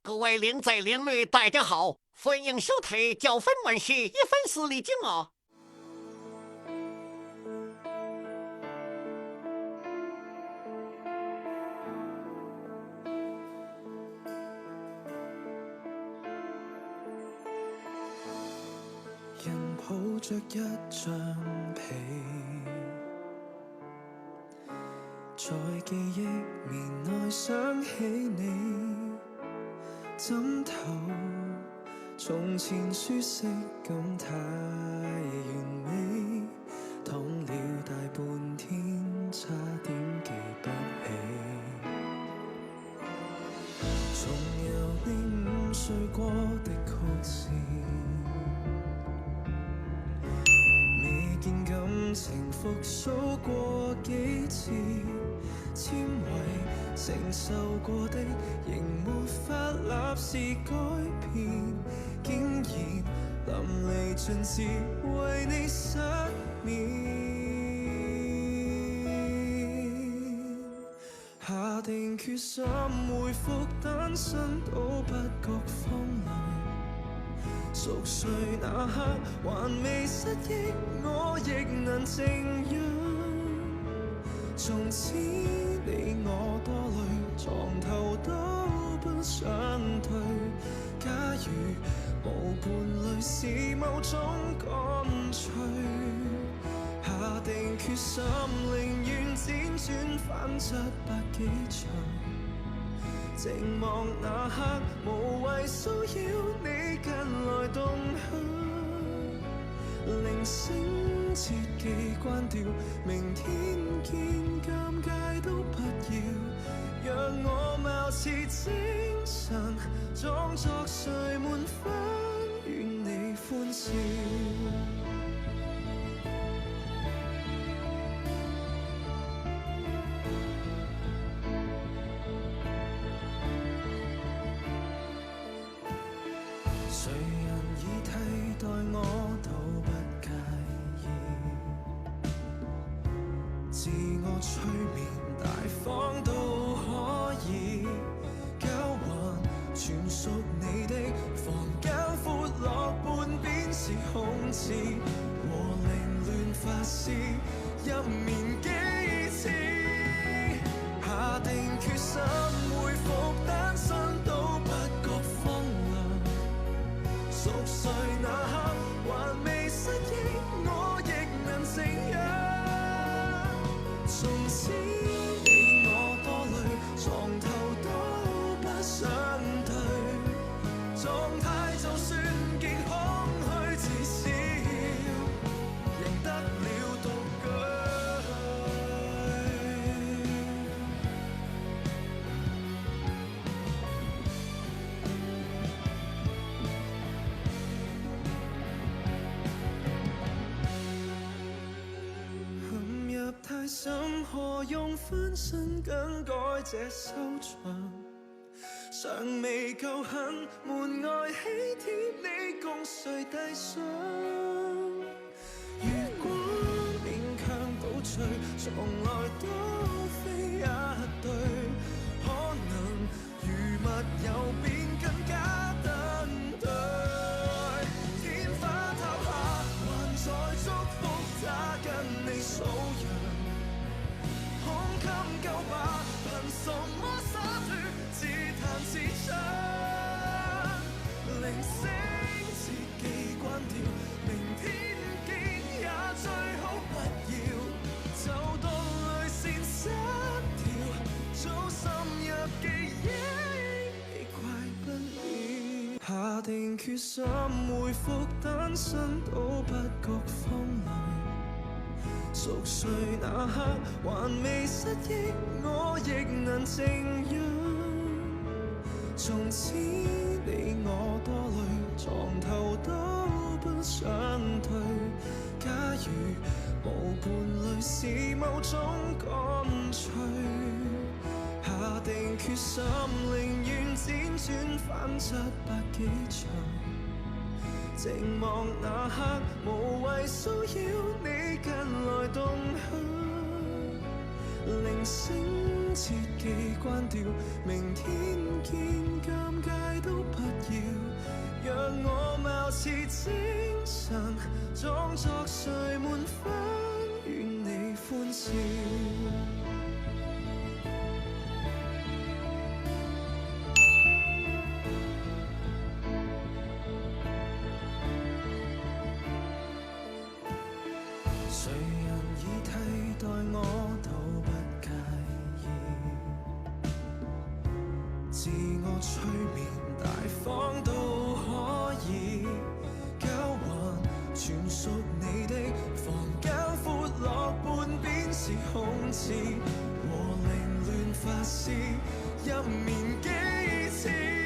各位靓仔靓女，大家好，欢迎收睇教粉文史一粉丝里景啊！人抱着一張被，在記憶面內想起你，枕頭從前舒適感太完美，躺了大半天，差點記不起。重遊你午睡過的曲線，未見感情復甦過幾次，纖維承受過的仍沒法立時改變，竟然淋漓盡致為你失眠。下定決心回復單身都不覺荒涼，熟睡那刻還未失憶，我亦能靜養。從此你我多累，床頭都不想退。假如無伴侶是某種乾脆，下定決心寧願輾轉反側百幾場，靜望那刻無謂騷擾你近來動向，鈴聲切記關掉，明天見尷尬都不要，讓我貌似精神，裝作睡滿分，願你歡笑。誰人已替代我都不介意，自我催眠大方都可以，交還全屬你的房間，闊落半邊是空置，和凌亂發洩入眠幾次，下定決心回復單身都不覺荒涼，熟睡那刻還未失憶，我亦能靜養。從此你我多累，床頭都不想退，狀態就算極空虛，至少贏得了獨居。陷入太深，何用翻身更改這收場？尚未夠狠，門外喜帖你共誰遞上？如果勉強倒敘，從來都非一對，可能如密友便更加登對。天花塌下，還在祝福他跟你數羊，胸襟夠吧？憑什麼灑脱，自彈自唱？鈴聲切記關掉，明天見也最好不要，就當淚腺失調，早滲入記憶，你怪不了。下定決心回復單身都不覺荒涼，熟睡那刻還未失憶，我亦能靜養。從此你我多累，床頭都不想退。假如無伴侶是某種乾脆，下定決心寧願輾轉反側百幾場，靜望那刻無謂騷擾你近來動向。鈴聲切記關掉，明天見尷尬都不要，讓我貌似精神，裝作睡滿分，願你歡笑。誰人已替代我都不介意，自我催眠大方都可以，交還全屬你的房間，闊落半邊是空廁和凌亂發絲，入眠幾次。